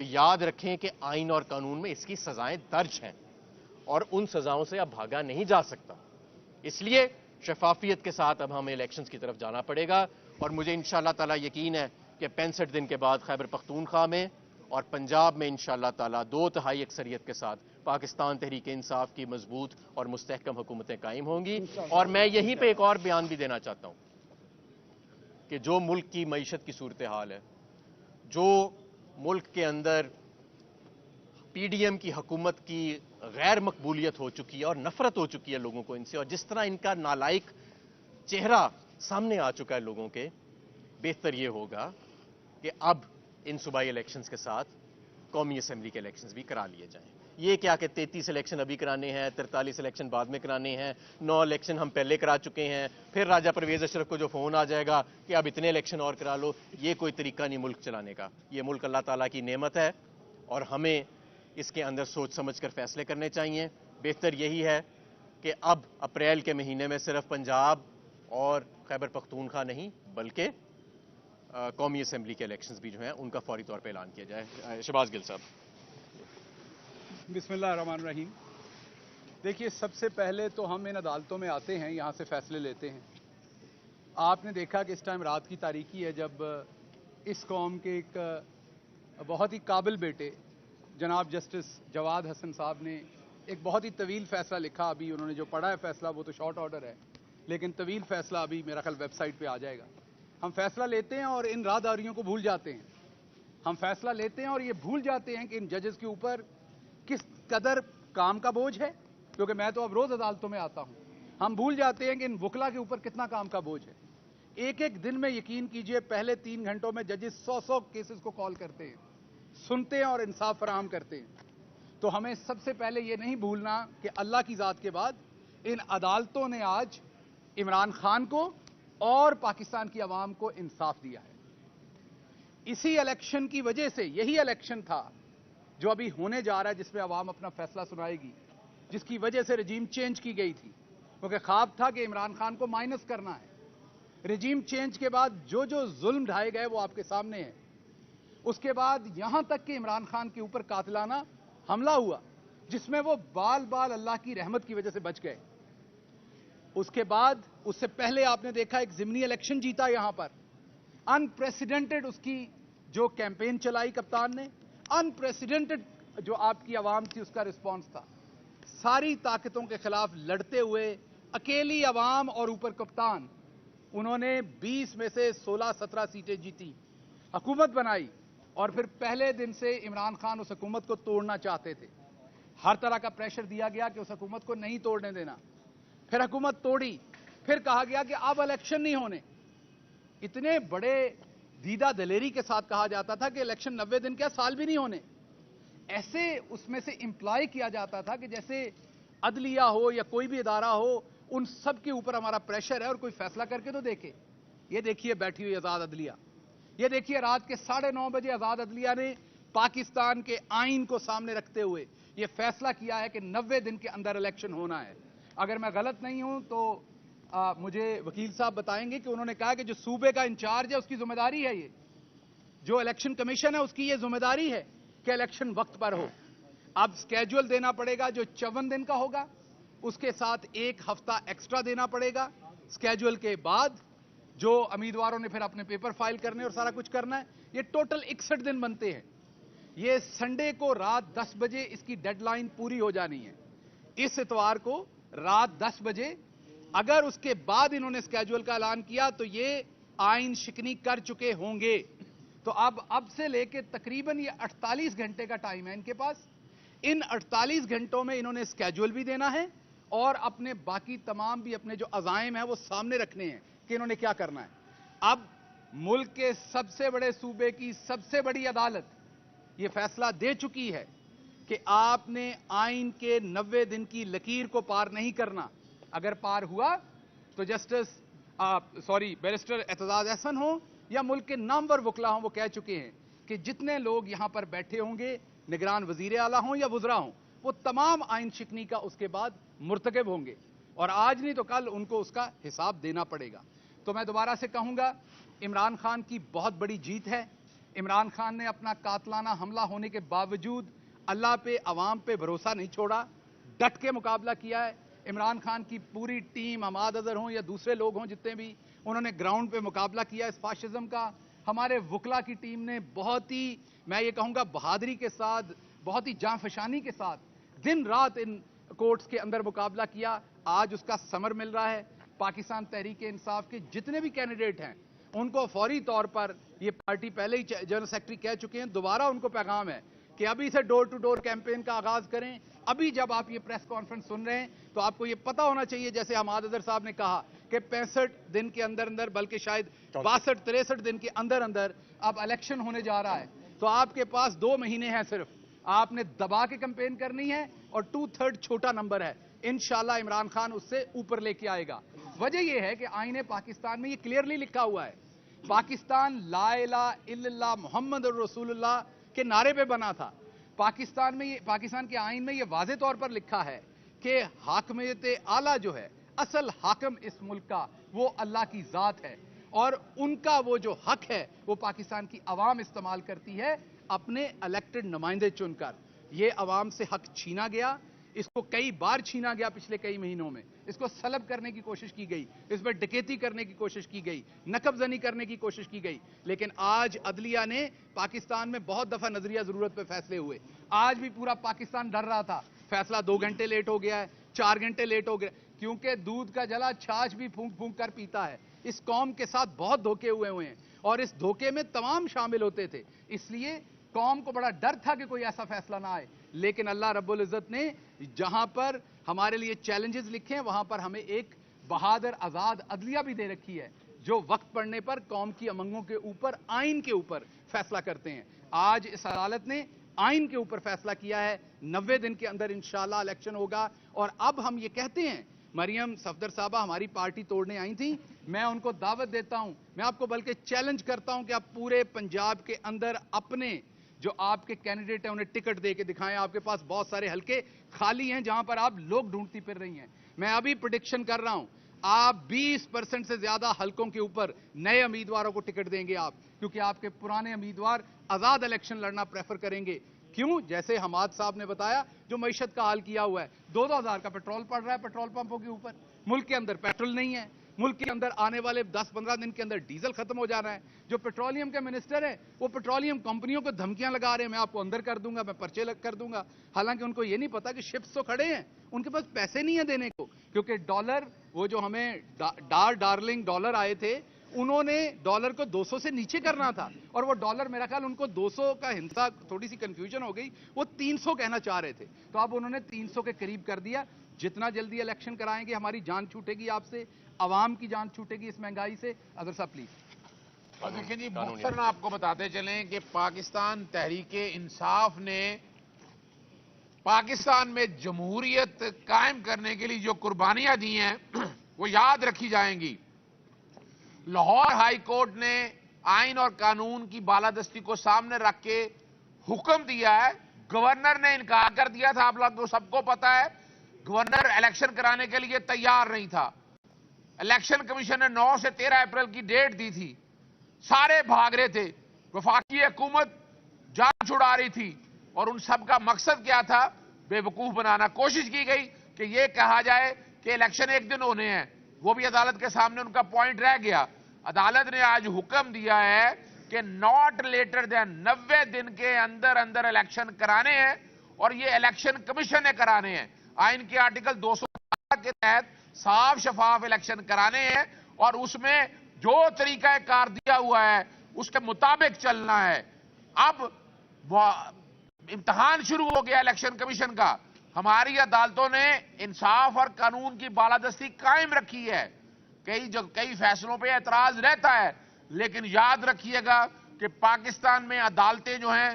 याद रखें कि आइन और कानून में इसकी सजाएं दर्ज हैं और उन सजाओं से अब भागा नहीं जा सकता। इसलिए शफाफियत के साथ अब हमें इलेक्शंस की तरफ जाना पड़ेगा और मुझे इंशाअल्लाह ताला यकीन है कि 65 दिन के बाद खैबर पख्तूनख्वा में और पंजाब में इंशाअल्लाह ताला 2/3 अक्सरियत के साथ पाकिस्तान तहरीक इंसाफ की मजबूत और मुस्तहकम हुकूमतें कायम होंगी। और मैं यहीं पे एक और बयान भी देना चाहता हूं कि जो मुल्क की मईशत की सूरत हाल है, जो मुल्क के अंदर पीडीएम की हुकूमत की गैर मकबूलियत हो चुकी है और नफरत हो चुकी है लोगों को इनसे, और जिस तरह इनका नालायक चेहरा सामने आ चुका है लोगों के, बेहतर यह होगा कि अब इन सूबाई इलेक्शंस के साथ कौमी असेंबली के इलेक्शंस भी करा लिए जाएं। ये क्या कि 33 इलेक्शन अभी कराने हैं, 43 इलेक्शन बाद में कराने हैं, 9 इलेक्शन हम पहले करा चुके हैं, फिर राजा परवेज अशरफ को जो फोन आ जाएगा कि अब इतने इलेक्शन और करा लो, ये कोई तरीका नहीं मुल्क चलाने का। ये मुल्क अल्लाह ताला की नेमत है और हमें इसके अंदर सोच समझ कर फैसले करने चाहिए। बेहतर यही है कि अब अप्रैल के महीने में सिर्फ पंजाब और खैबर पख्तूनख्वा नहीं बल्कि कौमी असेंबली के इलेक्शंस भी जो हैं उनका फौरी तौर पर ऐलान किया जाए। शहबाज गिल साहब। बिस्मिल्लाहिर्रहमानिर्रहीम। देखिए, सबसे पहले तो हम इन अदालतों में आते हैं, यहाँ से फैसले लेते हैं। आपने देखा कि इस टाइम रात की तारीकी है जब इस कौम के एक बहुत ही काबिल बेटे जनाब जस्टिस जवाद हसन साहब ने एक बहुत ही तवील फैसला लिखा। अभी उन्होंने जो पढ़ा है फैसला वो तो शॉर्ट ऑर्डर है, लेकिन तवील फैसला अभी मेरा ख्याल वेबसाइट पे आ जाएगा। हम फैसला लेते हैं और इन राहदारियों को भूल जाते हैं। हम फैसला लेते हैं और ये भूल जाते हैं कि इन जजेस के ऊपर किस कदर काम का बोझ है, क्योंकि मैं तो अब रोज अदालतों में आता हूं। हम भूल जाते हैं कि इन वकला के ऊपर कितना काम का बोझ है। एक एक दिन में यकीन कीजिए पहले 3 घंटों में जजेस 100 केसेस को कॉल करते हैं, सुनते हैं और इंसाफ फराहम करते हैं। तो हमें सबसे पहले यह नहीं भूलना कि अल्लाह की जात के बाद इन अदालतों ने आज इमरान खान को और पाकिस्तान की आवाम को इंसाफ दिया है। इसी इलेक्शन की वजह से, यही इलेक्शन था जो अभी होने जा रहा है जिसमें आवाम अपना फैसला सुनाएगी, जिसकी वजह से रजीम चेंज की गई थी, क्योंकि ख्वाब था कि इमरान खान को माइनस करना है। रजीम चेंज के बाद जो जो जुल्म ढाए गए वो आपके सामने है। उसके बाद यहां तक कि इमरान खान के ऊपर कातिलाना हमला हुआ जिसमें वो बाल बाल अल्लाह की रहमत की वजह से बच गए। उसके बाद उससे पहले आपने देखा एक ज़िमनी इलेक्शन जीता यहां पर, अनप्रेसिडेंटेड उसकी जो कैंपेन चलाई कप्तान ने, अनप्रेसिडेंटेड जो आपकी आवाम थी उसका रिस्पांस था। सारी ताकतों के खिलाफ लड़ते हुए अकेली आवाम और ऊपर कप्तान, उन्होंने 20 में से 16-17 सीटें जीती, हुकूमत बनाई। और फिर पहले दिन से इमरान खान उस हुकूमत को तोड़ना चाहते थे। हर तरह का प्रेशर दिया गया कि उस हुकूमत को नहीं तोड़ने देना। फिर हुकूमत तोड़ी, फिर कहा गया कि अब इलेक्शन नहीं होने। इतने बड़े दीदा दलेरी के साथ कहा जाता था कि इलेक्शन 90 दिन क्या, साल भी नहीं होने। ऐसे उसमें से इंप्लाई किया जाता था कि जैसे अदलिया हो या कोई भी इदारा हो, उन सब के ऊपर हमारा प्रेशर है और कोई फैसला करके तो देखे। ये देखिए बैठी हुई आजाद अदलिया, ये देखिए रात के 9:30 बजे आजाद अदलिया ने पाकिस्तान के आइन को सामने रखते हुए यह फैसला किया है कि 90 दिन के अंदर इलेक्शन होना है। अगर मैं गलत नहीं हूं तो मुझे वकील साहब बताएंगे कि उन्होंने कहा कि जो सूबे का इंचार्ज है उसकी जिम्मेदारी है, ये जो इलेक्शन कमीशन है उसकी ये जिम्मेदारी है कि इलेक्शन वक्त पर हो। अब स्केड्यूल देना पड़ेगा जो 54 दिन का होगा, उसके साथ 1 हफ्ता एक्स्ट्रा देना पड़ेगा। स्केड्यूल के बाद जो उम्मीदवारों ने फिर अपने पेपर फाइल करने और सारा कुछ करना है, ये टोटल 61 दिन बनते हैं। ये संडे को रात 10 बजे इसकी डेडलाइन पूरी हो जानी है। इस इतवार को रात 10 बजे, अगर उसके बाद इन्होंने स्केड्यूल का ऐलान किया तो ये आइन शिकनी कर चुके होंगे। तो अब से लेके तकरीबन ये 48 घंटे का टाइम है इनके पास। इन 48 घंटों में इन्होंने स्केड्यूल भी देना है और अपने बाकी तमाम भी अपने जो अज़ाइम है वो सामने रखने हैं कि इन्होंने क्या करना है। अब मुल्क के सबसे बड़े सूबे की सबसे बड़ी अदालत ये फैसला दे चुकी है कि आपने आइन के 90 दिन की लकीर को पार नहीं करना। अगर पार हुआ तो बैरिस्टर एतजाज अहसन हो या मुल्क के नामवर वकला हों, वो कह चुके हैं कि जितने लोग यहां पर बैठे होंगे, निगरान वजीर आला हों या वुज़रा हों, वो तमाम आइन शिकनी का उसके बाद मुर्तकब होंगे और आज नहीं तो कल उनको उसका हिसाब देना पड़ेगा। तो मैं दोबारा से कहूंगा, इमरान खान की बहुत बड़ी जीत है। عمران خان نے اپنا قاتلانہ حملہ ہونے کے باوجود اللہ پہ عوام پہ بھروسہ نہیں چھوڑا, ڈٹ کے مقابلہ کیا ہے. عمران خان کی پوری ٹیم, عماد اظہر ہوں یا دوسرے لوگ ہوں جتنے بھی, انہوں نے گراؤنڈ پہ مقابلہ کیا اس فاشزم کا. ہمارے وکلا کی ٹیم نے بہت ہی, میں یہ کہوں گا, بہادری کے ساتھ, بہت ہی جاں فشانی کے ساتھ دن رات ان کورٹس کے اندر مقابلہ کیا. آج اس کا ثمر مل رہا ہے. پاکستان تحریک انصاف کے جتنے بھی کینڈیڈیٹ ہیں ان کو فوری طور پر, یہ پارٹی پہلے ہی جنرل سیکرٹری کہہ چکے ہیں, دوبارہ ان کو پیغام ہے کہ ابھی سے ڈور ٹو ڈور کیمپین کا آغاز کریں. ابھی جب آپ یہ پریس کانفرنس سن رہے ہیں تو آپ کو یہ پتا ہونا چاہیے, جیسے حماد اظہر صاحب نے کہا کہ 65 دن کے اندر بلکہ شاید 62-63 دن کے اندر اب الیکشن ہونے جا رہا ہے. تو آپ کے پاس 2 مہینے ہیں صرف. آپ نے دبا کے کیمپین کرنی ہے اور 2/3 چھوٹا نمبر ہے. انشاءاللہ عمران خان اس سے اوپر لے کے آئے گا. وجہ یہ ہے کہ آئین پاکستان میں یہ کلیئرلی لکھا ہوا ہے, پاکستان لا الہ الا اللہ محمد الرسول اللہ کے نعرے پہ بنا تھا. پاکستان کے آئین میں یہ واضح طور پر لکھا ہے کہ حاکمیت اعلیٰ جو ہے, اصل حاکم اس ملک کا وہ اللہ کی ذات ہے, اور ان کا وہ جو حق ہے وہ پاکستان کی عوام استعمال کرتی ہے اپنے الیکٹڈ نمائندے چن کر. یہ عوام سے حق چھینا گیا, اس کو کئی بار چھینا گیا پچھلے کئی مہینوں میں. اس کو سلب کرنے کی کوشش کی گئی, اس پر ڈکیتی کرنے کی کوشش کی گئی, نقب زنی کرنے کی کوشش کی گئی. لیکن آج عدلیہ نے پاکستان میں بہت دفعہ نظریہ ضرورت پہ فیصلے ہوئے. آج بھی پورا پاکستان ڈر رہا تھا, فیصلہ 2 گھنٹے لیٹ ہو گیا ہے, 4 گھنٹے لیٹ ہو گیا, کیونکہ دودھ کا جلا چھاچھ بھی پھونک پھونک کر پیتا ہے. اس قوم کے ساتھ بہت دھوکے ہوئے ہیں اور اس دھوکے میں تمام شامل ہوتے تھے. اس لیے قوم کو بڑا ڈر تھا کہ کوئی ایسا فیصلہ نہ آئے. لیکن اللہ رب العزت نے جہاں پر ہمارے لیے چیلنجز لکھے ہیں وہاں پر ہمیں ایک بہادر آزاد عدلیہ بھی دے رکھی ہے, جو وقت پڑنے پر قوم کی امنگوں کے اوپر, آئین کے اوپر فیصلہ کرتے ہیں. آج اس عدالت نے آئین کے اوپر فیصلہ کیا ہے. 90 دن کے اندر انشاءاللہ الیکشن ہوگا. اور اب ہم یہ کہتے ہیں, مریم صفدر صاحبہ ہماری پارٹی توڑنے آئی تھیں, میں ان کو دعوت دیتا ہوں, میں آپ کو بلکہ چیلنج کرتا ہوں کہ آپ پورے پنجاب کے اندر اپنے جو آپ کے کینڈیڈیٹ ہیں انہیں ٹکٹ دے کے دکھائیں. آپ کے پاس بہت سارے حلقے خالی ہیں جہاں پر آپ لوگ ڈھونڈتی پھر رہی ہیں. میں ابھی پریڈکشن کر رہا ہوں, آپ 20% سے زیادہ حلقوں کے اوپر نئے امیدواروں کو ٹکٹ دیں گے آپ, کیونکہ آپ کے پرانے امیدوار آزاد الیکشن لڑنا پریفر کریں گے. کیوں؟ جیسے حماد صاحب نے بتایا, جو معیشت کا حال کیا ہوا ہے, 2-2 ہزار کا پیٹرول پڑ رہا ہے پیٹرول پمپوں کے اوپر. ملک کے اندر پیٹرول نہیں ہے, ملک کے اندر آنے والے 10-15 دن کے اندر ڈیزل ختم ہو جا رہا ہے. جو پیٹرولیم کے منسٹر ہیں وہ پیٹرولیم کمپنیوں کو دھمکیاں لگا رہے ہیں, میں آپ کو اندر کر دوں گا, میں پرچے کر دوں گا. حالانکہ ان کو یہ نہیں پتا کہ شپس تو کھڑے ہیں, ان کے پاس پیسے نہیں ہیں دینے کو. کیونکہ ڈالر, وہ جو ہمیں ڈارلنگ ڈالر آئے تھے, انہوں نے ڈالر کو 200 سے نیچے کرنا تھا, اور وہ ڈالر میرا خیال ان کو 200 کا ہنسا, تھوڑی سی کنفیوژن ہو گئی, وہ 300 کہنا چاہ رہے تھے. تو اب انہوں نے 300 کے قریب کر دیا. جتنا جلدی الیکشن کرائیں گے ہماری جان چھوٹے گی, آپ سے عوام کی جان چھوٹے گی اس مہنگائی سے. اظہر صاحب پلیز. اور دیکھیں جی, مختصراً آپ کو بتاتے چلیں کہ پاکستان تحریک انصاف نے پاکستان میں جمہوریت قائم کرنے کے لیے جو قربانیاں دی ہیں وہ یاد رکھی جائیں گی. لاہور ہائی کورٹ نے آئین اور قانون کی بالادستی کو سامنے رکھ کے حکم دیا ہے. گورنر نے انکار کر دیا تھا, آپ لوگ کو سب کو پتا ہے. گورنر الیکشن کرانے کے لیے تیار نہیں تھا. الیکشن کمیشن نے 9 سے 13 اپریل کی ڈیٹ دی تھی, سارے بھاگ رہے تھے. وفاقی حکومت جان چھڑا رہی تھی, اور ان سب کا مقصد کیا تھا؟ بے وقوف بنانا. کوشش کی گئی کہ یہ کہا جائے کہ الیکشن ایک دن ہونے ہیں, وہ بھی عدالت کے سامنے ان کا پوائنٹ رہ گیا. عدالت نے آج حکم دیا ہے کہ ناٹ لیٹر دین 90 دن کے اندر اندر الیکشن کرانے ہیں, اور یہ الیکشن کمیشن نے کرانے ہیں. آئین کے آرٹیکل 217 کے تحت صاف شفاف الیکشن کرانے ہیں, اور اس میں جو طریقہ کار دیا ہوا ہے اس کے مطابق چلنا ہے. اب امتحان شروع ہو گیا الیکشن کمیشن کا. ہماری عدالتوں نے انصاف اور قانون کی بالادستی قائم رکھی ہے. کئی فیصلوں پہ اعتراض رہتا ہے, لیکن یاد رکھیے گا کہ پاکستان میں عدالتیں جو ہیں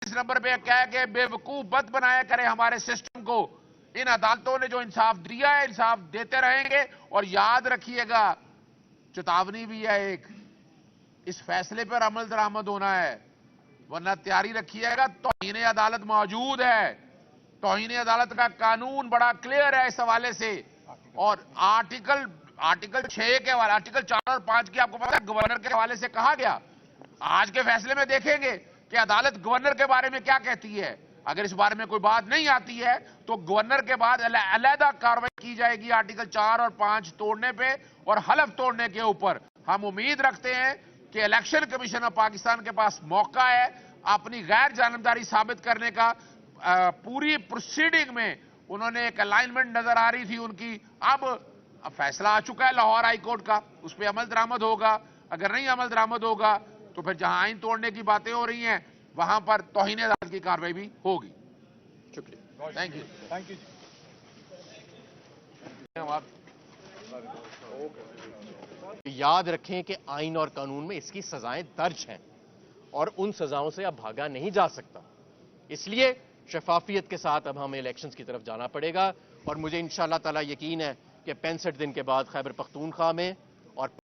اس نمبر پہ کہہ کے بے وقوف بد بنایا کرے ہمارے سسٹم کو. ان عدالتوں نے جو انصاف دیا ہے انصاف دیتے رہیں گے. اور یاد رکھیے گا, چتاونی بھی ہے ایک, اس فیصلے پر عمل درآمد ہونا ہے, ورنہ تیاری رکھیے گا. توہین عدالت موجود ہے. توہین عدالت کا قانون بڑا کلیئر ہے اس حوالے سے, اور آرٹیکل आर्टिकल 6 के हवाले, आर्टिकल 4 और 5 की आपको पता है गवर्नर के हवाले से कहा गया। आज के फैसले में देखेंगे कि अदालत गवर्नर के बारे में क्या कहती है। अगर इस बारे में कोई बात नहीं आती है तो गवर्नर के बाद अलहदा कार्रवाई की जाएगी आर्टिकल 4 और 5 तोड़ने पे और हलफ तोड़ने के ऊपर। हम उम्मीद रखते हैं कि इलेक्शन कमीशन ऑफ पाकिस्तान के पास मौका है अपनी गैर जानबदारी साबित करने का। पूरी प्रोसीडिंग में उन्होंने एक अलाइनमेंट नजर आ रही थी उनकी। अब फैसला आ चुका है लाहौर हाई कोर्ट का, उस पर अमल दरामद होगा। अगर नहीं अमल दरामद होगा तो फिर जहां आइन तोड़ने की बातें हो रही हैं वहां पर तौहीन अदालत की कार्रवाई भी होगी। शुक्रिया। Thank you. Thank you. याद रखें कि आइन और कानून में इसकी सजाएं दर्ज हैं और उन सजाओं से अब भागा नहीं जा सकता। इसलिए शफाफियत के साथ अब हमें इलेक्शंस की तरफ जाना पड़ेगा और मुझे इंशाअल्लाह ताला यकीन है कि 65 दिन के बाद खैबर पख्तूनख्वा में